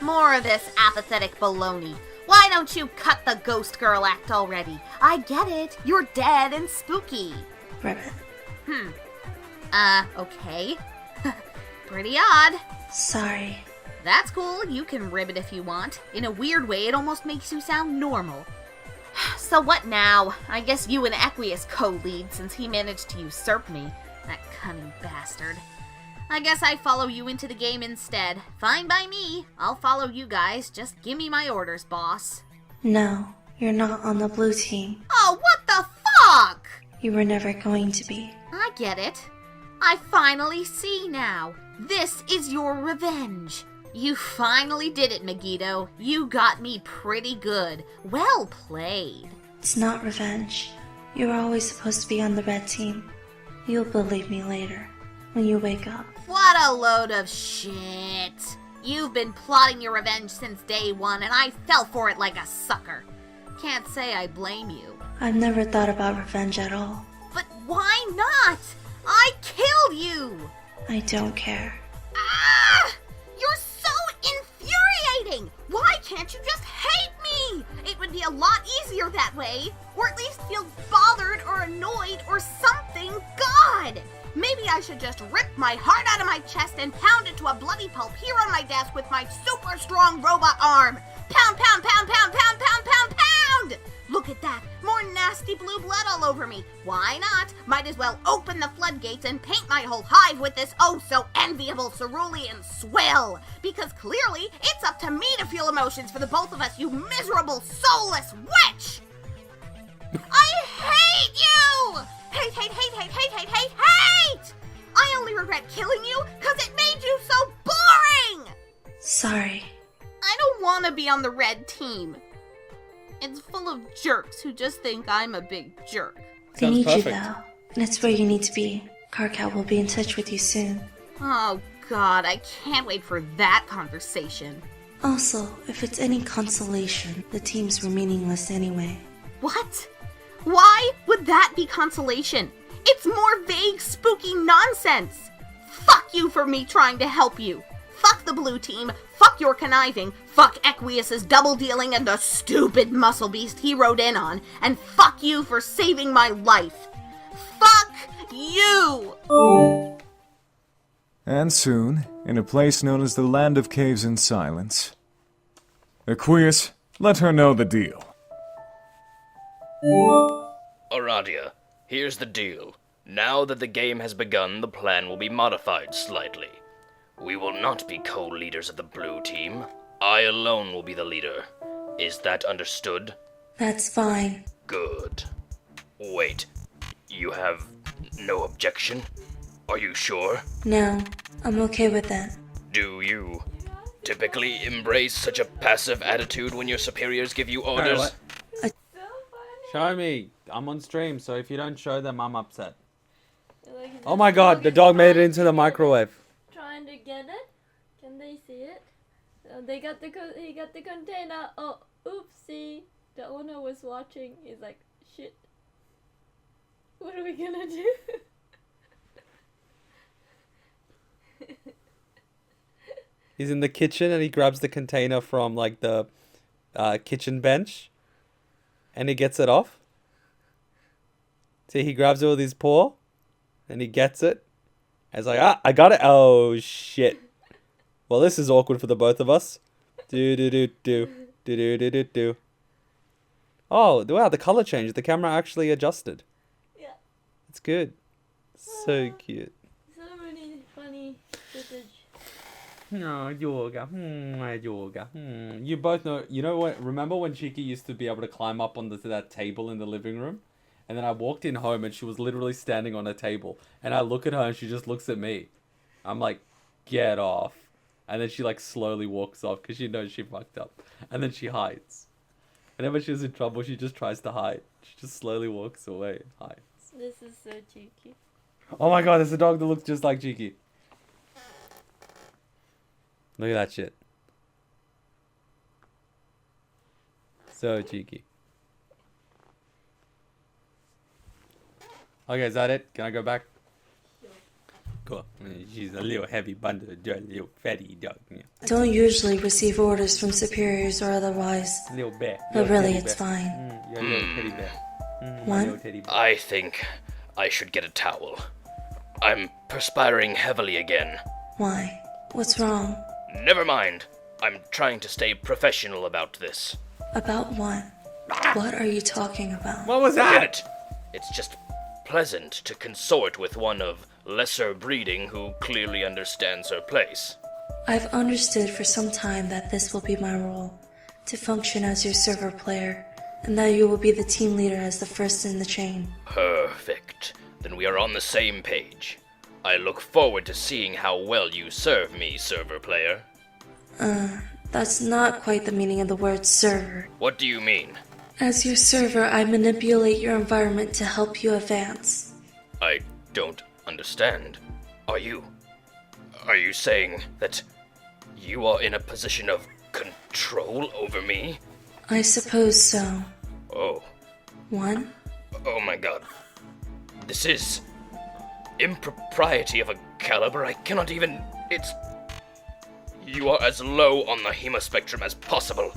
More of this apathetic baloney. Why don't you cut the ghost girl act already? I get it. You're dead and spooky. Ribbit. Okay. Pretty odd. Sorry. That's cool. You can ribbit if you want. In a weird way, it almost makes you sound normal. So what now? I guess you and Equius co-lead since he managed to usurp me. That cunning bastard. I guess I follow you into the game instead. Fine by me. I'll follow you guys. Just give me my orders, boss. No, you're not on the blue team. Oh, what the fuck? You were never going to be. I get it. I finally see now. This is your revenge. You finally did it, Megiddo. You got me pretty good. Well played. It's not revenge. You were always supposed to be on the red team. You'll believe me later, when you wake up. What a load of shit. You've been plotting your revenge since day one, and I fell for it like a sucker. Can't say I blame you. I've never thought about revenge at all. But why not? I killed you! I don't care. Ah! You're so infuriating! Why can't you just hate me? It would be a lot easier that way. Or at least feel bothered or annoyed or something. God! Maybe I should just rip my heart out of my chest and pound it to a bloody pulp here on my desk with my super strong robot arm. Pound, pound, pound, pound, pound, pound, pound, pound! Look at that. More nasty blue blood all over me. Why not? Might as well open the floodgates and paint my whole hive with this oh-so-enviable cerulean swill. Because clearly, it's up to me to feel emotions for the both of us, you miserable, soulless witch! I hate you! Hate, hate, hate, hate, hate, hate, hate, hate! I only regret killing you because it made you so boring! Sorry. I don't want to be on the red team. It's full of jerks who just think I'm a big jerk. They need you, though. And it's where you need to be. Carcow will be in touch with you soon. Oh, God, I can't wait for that conversation. Also, if it's any consolation, the teams were meaningless anyway. What? Why would that be consolation? It's more vague, spooky nonsense. Fuck you for me trying to help you. Fuck the blue team, fuck your conniving, fuck Equius's double dealing and the stupid muscle beast he rode in on, and fuck you for saving my life. Fuck you! And soon, in a place known as the Land of Caves and Silence. Equius, let her know the deal. Aradia, here's the deal. Now that the game has begun, the plan will be modified slightly. We will not be co-leaders of the blue team. I alone will be the leader. Is that understood? That's fine. Good. Wait, you have no objection? Are you sure? No, I'm okay with that. Do you typically embrace such a passive attitude when your superiors give you orders? Show me. I'm on stream, so if you don't show them, I'm upset. Like, Oh my god, the dog made it into the microwave. Trying to get it. Can they see it? They got he got the container. Oh, oopsie. The owner was watching. He's like, shit. What are we gonna do? He's in the kitchen and he grabs the container from like the kitchen bench and he gets it off. See, he grabs it with his paw and he gets it. And he's like, ah, I got it. Oh, shit. Well, this is awkward for the both of us. Do. Oh, wow, the color changed. The camera actually adjusted. Yeah. It's good. So cute. So many funny footage. No, yoga. Yoga. You both know. You know what? Remember when Chiki used to be able to climb up onto that table in the living room? And then I walked in home and she was literally standing on a table. And I look at her and she just looks at me. I'm like, get off. And then she like slowly walks off because she knows she fucked up. And then she hides. Whenever she's in trouble, she just tries to hide. She just slowly walks away and hides. This is so cheeky. Oh my god, there's a dog that looks just like Chiki. Look at that shit. So cheeky. Okay, is that it? Can I go back? Cool. She's a little heavy bundle, a little fatty dog. Yeah. I don't usually receive orders from superiors or otherwise. Little bear. But Little really, teddy it's bear. fine. You're a little teddy bear. What? Little teddy bear. I think I should get a towel. I'm perspiring heavily again. Why? What's wrong? Never mind. I'm trying to stay professional about this. About what? What are you talking about? What was Forget that? it. It's just pleasant to consort with one of lesser breeding who clearly understands her place. I've understood for some time that this will be my role, to function as your server player, and that you will be the team leader as the first in the chain. Perfect. Then we are on the same page. I look forward to seeing how well you serve me, server player. That's not quite the meaning of the word server. What do you mean? As your server, I manipulate your environment to help you advance. I don't understand. Are you saying that you are in a position of control over me? I suppose so. Oh. One? Oh my god. This is impropriety of a caliber I cannot even... You are as low on the Hema spectrum as possible.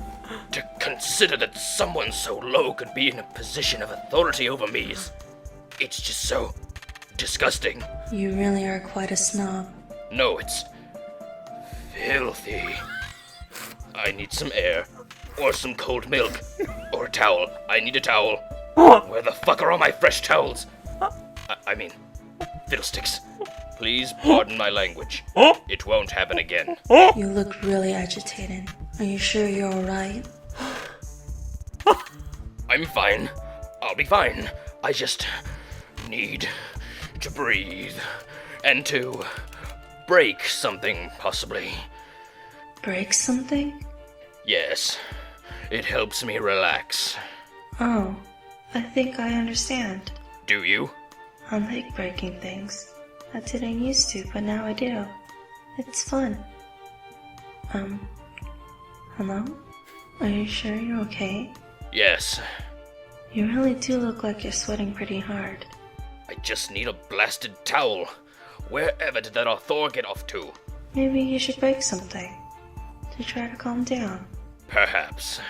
To consider that someone so low could be in a position of authority over me it's just so disgusting. You really are quite a snob. No, it's filthy. I need some air, or some cold milk, or a towel. I need a towel. Where the fuck are all my fresh towels? I mean, fiddlesticks. Please pardon my language. It won't happen again. You look really agitated. Are you sure you're alright? I'm fine. I'll be fine. I just need to breathe and to break something, possibly. Break something? Yes, it helps me relax. Oh, I think I understand. Do you? I like breaking things. I didn't used to, but now I do. It's fun. Hello? Are you sure you're okay? Yes. You really do look like you're sweating pretty hard. I just need a blasted towel. Wherever did that author get off to? Maybe you should break something to try to calm down. Perhaps.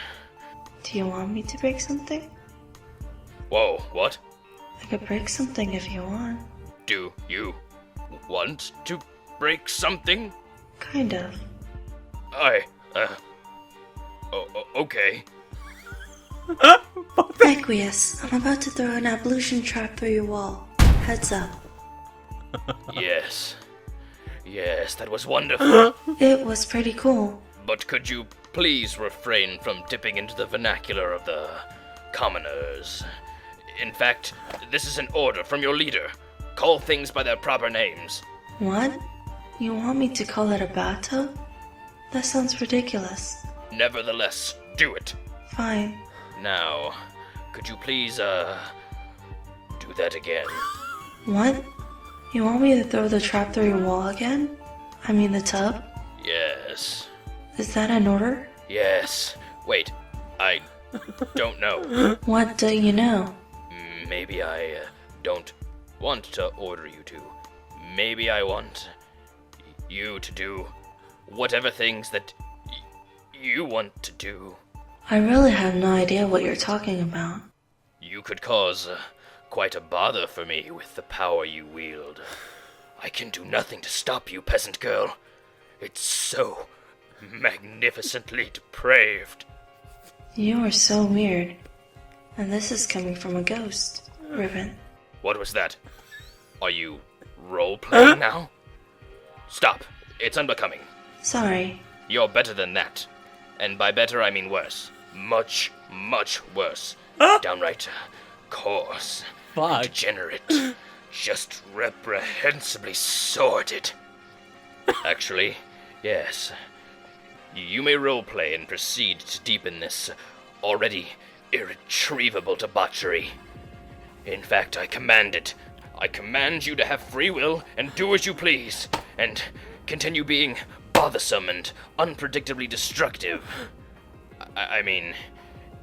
Do you want me to break something? Whoa, what? I could break something if you want. Do you want to break something? Kind of. Okay. Equius, I'm about to throw an ablution trap through your wall. Heads up. Yes. Yes, that was wonderful. It was pretty cool. But could you please refrain from dipping into the vernacular of the commoners? In fact, this is an order from your leader. Call things by their proper names. What? You want me to call it a bathtub? That sounds ridiculous. Nevertheless, do it. Fine. Now, could you please, do that again? What? You want me to throw the trap through your wall again? I mean the tub? Yes. Is that an order? Yes. Wait, I don't know. What do you know? Maybe I don't want to order you to. Maybe I want you to do whatever things that you want to do. I really have no idea what you're talking about. You could cause quite a bother for me with the power you wield. I can do nothing to stop you, peasant girl. It's so magnificently depraved. You are so weird. And this is coming from a ghost, Ribbon. What was that? Are you role-playing now? Stop. It's unbecoming. Sorry. You're better than that. And by better, I mean worse. Much, much worse. Downright coarse. Fuck. Degenerate. Just reprehensibly sordid. Actually, yes. You may roleplay and proceed to deepen this already irretrievable debauchery. In fact, I command it. I command you to have free will and do as you please, and continue being bothersome and unpredictably destructive. I mean,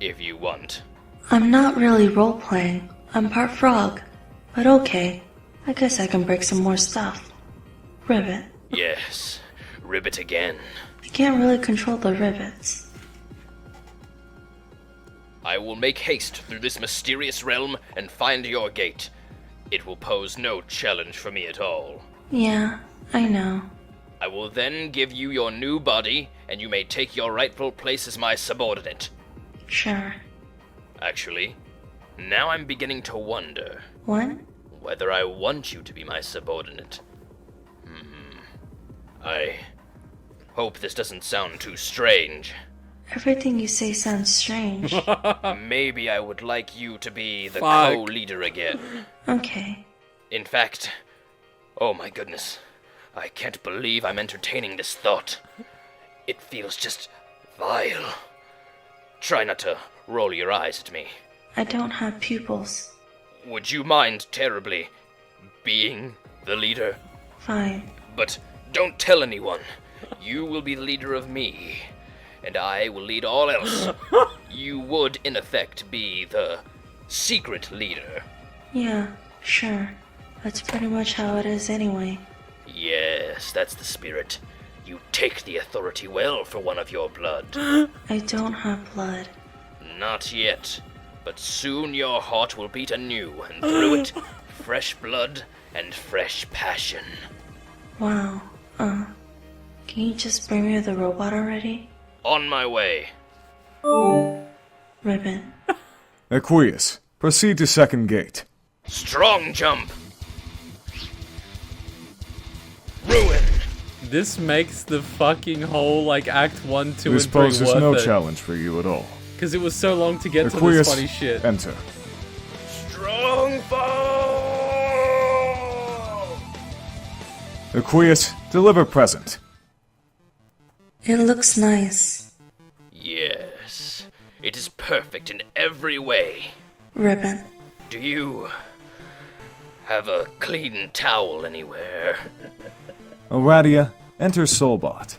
if you want. I'm not really role-playing. I'm part frog. But okay. I guess I can break some more stuff. Ribbit. Yes, ribbit again. I can't really control the rivets. I will make haste through this mysterious realm and find your gate. It will pose no challenge for me at all. Yeah, I know. I will then give you your new body, and you may take your rightful place as my subordinate. Sure. Actually, now I'm beginning to wonder. What? Whether I want you to be my subordinate. I hope this doesn't sound too strange. Everything you say sounds strange. Maybe I would like you to be the Fuck. co-leader again. Okay. In fact, oh my goodness, I can't believe I'm entertaining this thought. It feels just vile. Try not to roll your eyes at me. I don't have pupils. Would you mind terribly being the leader? Fine. But don't tell anyone. You will be the leader of me, and I will lead all else. You would, in effect, be the secret leader. Yeah, sure. That's pretty much how it is anyway. Yes, that's the spirit. You take the authority well for one of your blood. I don't have blood. Not yet, but soon your heart will beat anew, and through it, fresh blood and fresh passion. Wow. Can you just bring me the robot already? On my way. Ribbon. Equius, proceed to second gate. Strong jump. Ruin. This makes the fucking whole, like, Act 1, 2, This and 3 poses no worth it. challenge for you at all. Because it was so long to get to Equius, this funny shit. enter. Strong foe. Equius, deliver present. It looks nice. Yes, it is perfect in every way. Ribbon. Do you have a clean towel anywhere? Aradia, enter Soulbot.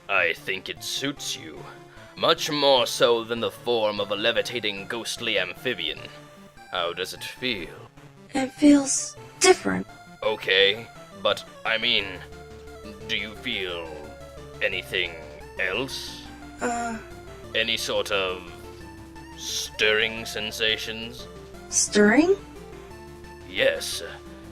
I think it suits you. Much more so than the form of a levitating ghostly amphibian. How does it feel? It feels different. Okay, but I mean, do you feel anything else? Any sort of stirring sensations? Stirring? Yes,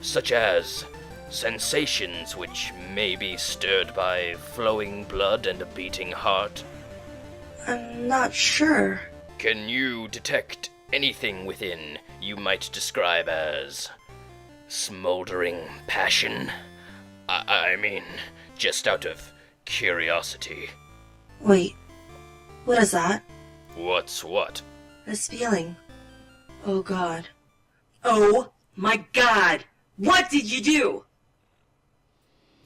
such as sensations which may be stirred by flowing blood and a beating heart. I'm not sure. Can you detect anything within you might describe as smoldering passion? I mean, just out of curiosity. Wait. What is that? What's what? This feeling. Oh God. Oh my God! What did you do?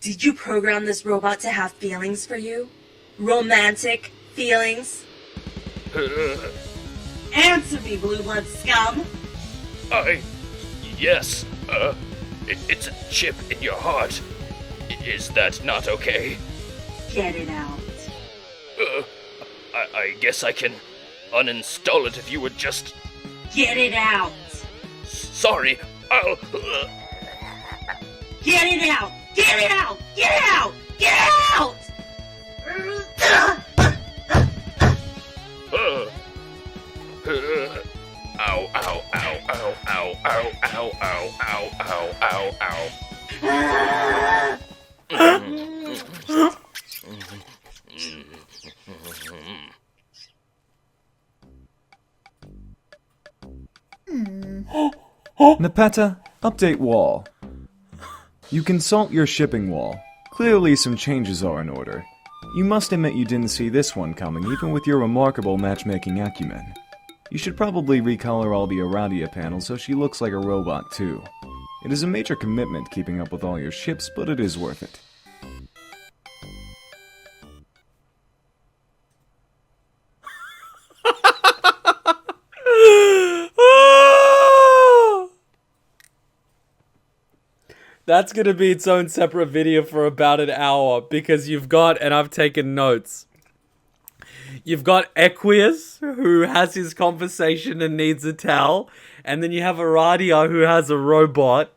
Did you program this robot to have feelings for you? Romantic feelings? Answer me, blue blood scum! Yes, it's a chip in your heart. Is that not okay? Get it out. I guess I can uninstall it if you would just... Get it out! Sorry, I'll... Get it out! Get it out! Get it out! Get it out! Ow, ow, ow, ow, ow, ow, ow, ow, ow, ow, ow, ow. Nepeta, update wall. You consult your shipping wall. Clearly some changes are in order. You must admit you didn't see this one coming, even with your remarkable matchmaking acumen. You should probably recolor all the Aradia panels so she looks like a robot too. It is a major commitment keeping up with all your ships, but it is worth it. That's gonna be its own separate video for about an hour, because you've got, and I've taken notes, you've got Equius, who has his conversation and needs a towel, and then you have Aradia, who has a robot.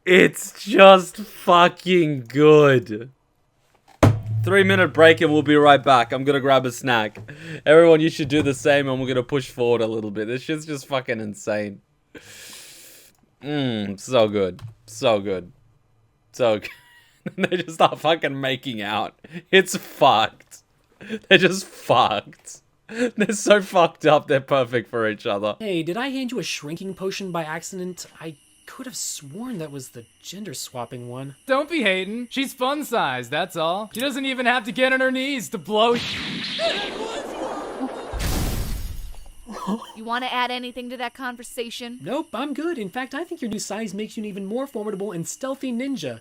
It's just fucking good. 3-minute break and we'll be right back. I'm gonna grab a snack. Everyone, you should do the same, and we're gonna push forward a little bit. This shit's just fucking insane. So good. So good. So good. They just start fucking making out. It's fucked. They're just fucked. They're so fucked up, they're perfect for each other. Hey, did I hand you a shrinking potion by accident? I could have sworn that was the gender swapping one. Don't be hating. She's fun sized, that's all. She doesn't even have to get on her knees to blow. You want to add anything to that conversation? Nope, I'm good. In fact, I think your new size makes you an even more formidable and stealthy ninja.